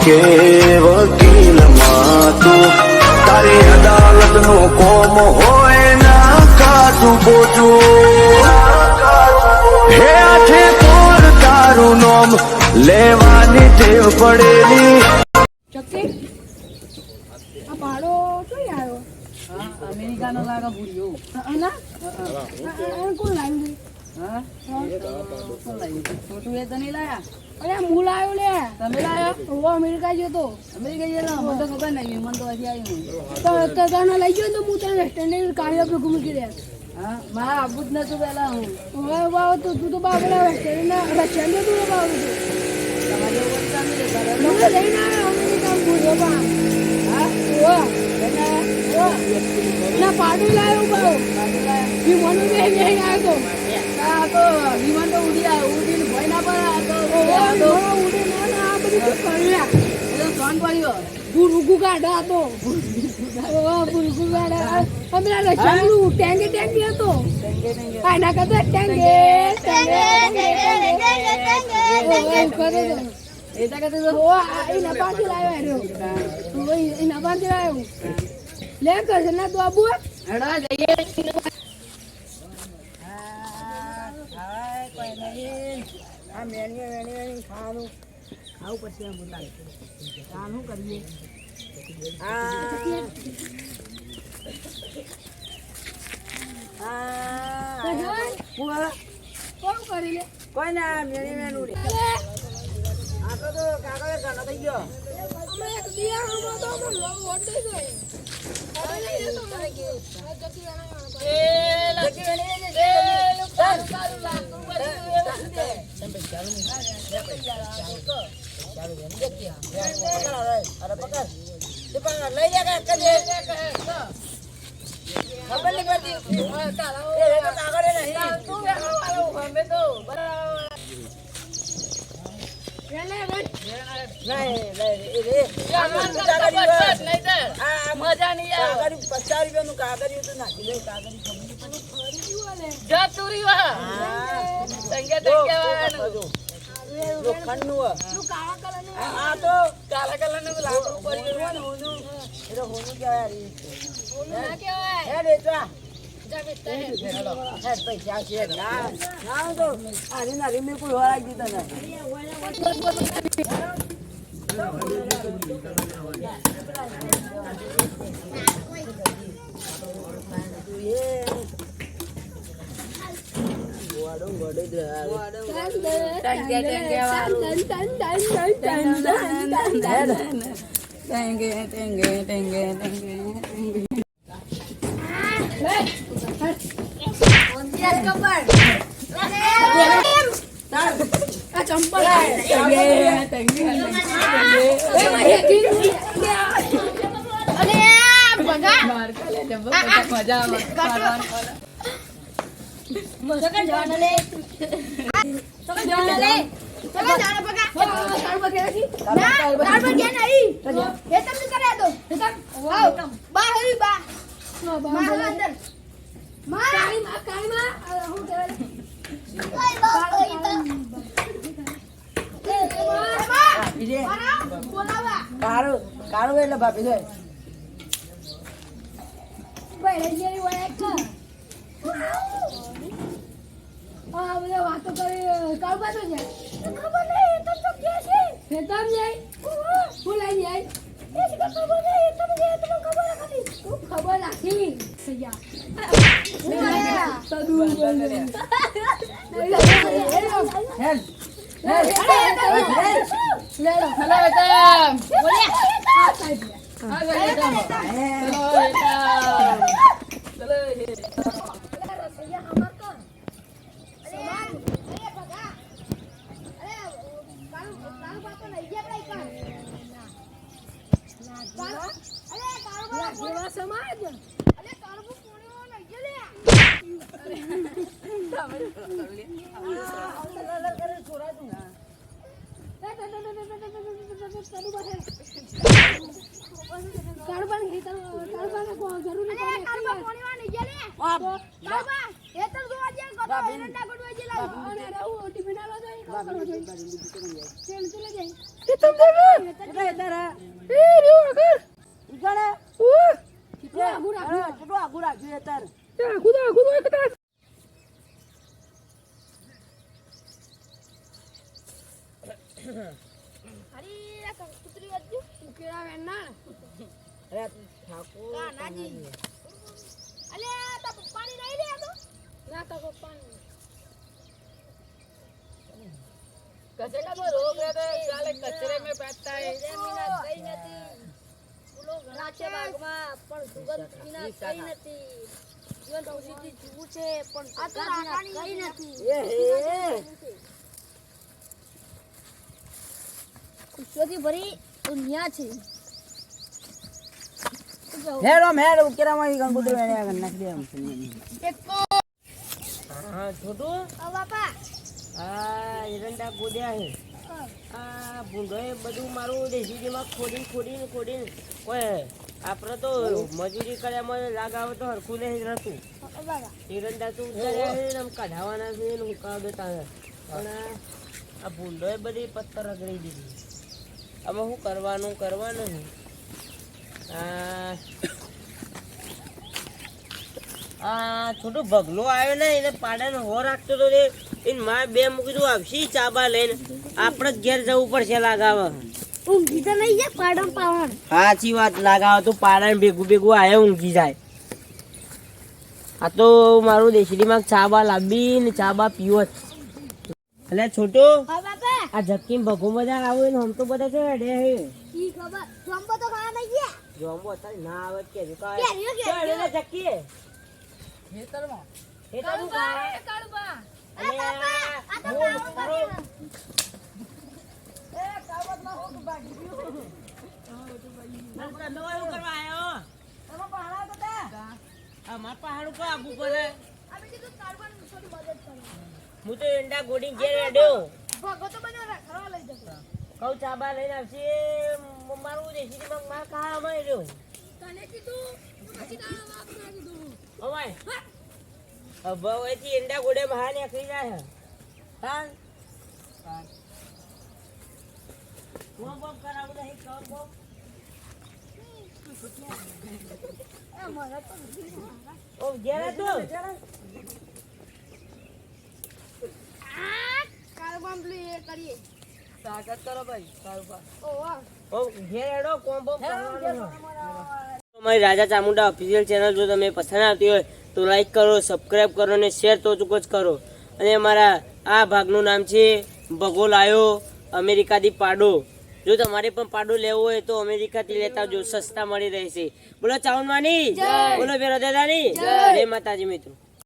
કે વકીલ માં તું તારી અદાલત નું કોમ હોય ના કાચું પોચું હે આઠે પોર તારું નામ લેવાની ટેવ પડેલી ચક્કી આ પાડો ક્યાં આવ્યો? અમેરિકાનો લાગે ભૂલ્યો. આના કોણ લાવ્યું? હા કોણ લાવ્યું? છોટું એ તો નહીં લાયા. અરે હું લાવ્યો લે. તમે લાયા? હું અમેરિકા ગયો તો. અમેરિકા ગયેલા? મને તો ખબર નહીં. મને તો હજી આવ્યું. તો તને લઈ ગયો તો હું તને વેસ્ટર્ન ગાડી આપણે ઘૂમી ગયા. હા મારા આબુ જ નતું પહેલા હું. હવે બાવ તું તો બાપડા વેસ્ટર્ન તું બાવ તું તમારે એવું કામ નહીં કરે. હું લઈને આવ્યો અમેરિકા ભૂલ્યો પણ હા ના પાડું લાવ્યો બાવ વિમાન આવ્યો તો આ તો વિમાન તો ઉડીને ભય ના પડે. આ તો ઉડે ના આ બધું કર્યા ફોન પડ્યો. ભૂરગુ કાઢા હતો ભૂરગુ કાઢા અમે રચાનું ટેંગે ટેંગે હતો આના કરતા ટેંગે ટેંગે એતા કરતા તો એના પાસે લાવ્યો એના પાસે લાવ્યો લે કરશે ના તો આબુ હેડો જઈએ. આ મેણી ખાવાનું આવું પછી બોલાવે શું કરીએ? કોણ કરી લે કોઈ ના મેણી મેનું આ તો કાગળ ઘણો થઈ ગયો. અમે એક દિયા તો વોટ દઈ ગઈ મજા નહીં આવે. 50 રૂપિયાનું કાગળિયું તો નાખી દે. કાળા કલર નું લાકડું પડ્યું ને હોનું કહેવાય. પૈસા છે ના તો આરી નારી મેં કોઈ હોરા દીધા ને કાળું એટલે ભાભી જોઈ વાતો કરી કાળ પાછો જાય ખબર નહીં તો કે છે તમ જાય બોલાઈ જાય ખબર નહીં તમને ખબર નથી તું ખબર રાખી જરૂરી એરંડા ગોઠવાઈ ગયેલા અને રહું ટિફિન આલો તો એ કામ કરવો જોઈએ ચલ ચલે જાય એ તમ દે તારા એ રહ્યો આગળ ઈગણે ઓ કેટલા ગુરા કેટલા ગુરા જોઈએ તાર ગુરા એક તા હરી આ કુતરી વધ્યું તું કેળા વેના અરે ઠાકોર કા નાજી અલે તા પાણી નહીં લે તો ના તા પાણી कचरे का तो रोग रहता है साले कचरे में बैठता है મીના કઈ નથી ફૂલો ઘણા છે બાગમાં પણ સુગંધ મીના કઈ નથી જીવન ઔષધિ જીવું છે પણ સુગંધ મીના કઈ નથી ये हे ખુશીઓથી ભરી દુનિયા છે हेरो मेरे केरा में गंगोत्री में आ गन्ना के हम એકો हां छोटू ઓ બાપા આ એરંડા ગોડ્યા હે આ ભૂંડોએ બધું મારું દેશીમાં ખોડીને કોઈ આપણે તો મજૂરી કર્યામાં લાગાવે તો હરખું નહીં રહેતું બાબા એરંડા તો ઉતાર્યા છે ને આમ કાઢાવાના છે ને ઉકાળ દેતા હે પણ આ ભૂંડોએ બધી પથ્થર રગડી દીધી આમાં શું કરવાનું આ છોટો ભગલો આવ્યો ને એને પાડાનો હો રાખતો તો રે એને માં બે મૂકી દઉં આવશી ચાબા લઈને આપણે જ ઘેર જવું પડશે લાગાવ ઊંઘી તો નહીં જાય પાડમ પાવન સાચી વાત લાગાવ તો પાડા ભેગું આયા ઊંઘી જાય આ તો મારું દેશડીમાં ચાબા લાંબી ને ચાબા પીવો જ એટલે છોટો હા બાપા આ જક્કી ભગો મજા આવે ને આમ તો બધા કે ડે હે ઈ ખબર જમ્બો તો ખાવા નહીં ગયા જોમો અત્યારે ના આવે કે કેરીઓ જક્કી ખેતરમાં કાળુબા કાળુબા અને આ તો તારો હું તો એંડા ગોડી ઘેર અડ્યો ભગતો બને રાખવા લઈ જતો કઉ ચાબા લઈને આવશે મારું દેશી માં કા માં રહ્યો તને કીધું પછી તારા બાપને કીધું અમાય હવે એથી એંડા ગોડે બહાર નીકળી જાય તાન બોમ કરાવું નહીં કમ બોમ એ મારા તો ઓ ઘેર તો કાળુબા પેલું એ કરીએ સ્વાગત કરો ભાઈ કાળુબા ઓવા ઓ ઘેર એડો કોમ્બો કરવાનો અમારી રાજા ચામુંડા ઓફિશિયલ ચેનલ જો તમે પસંદ આવતી હોય તો લાઈક કરો, સબસ્ક્રાઇબ કરો અને શેર તો ચોક્કસ કરો. અને અમારા આ ભાગનું નામ છે ભગો લાયો અમેરિકાથી પાડો. જો તમારે પણ પાડો લેવો હોય તો અમેરિકાથી લેતા આવજો, સસ્તા મળી રહેશે. બોલો ચાવનવાની, બોલો બેરોદાદાની, જય માતાજી મિત્રો.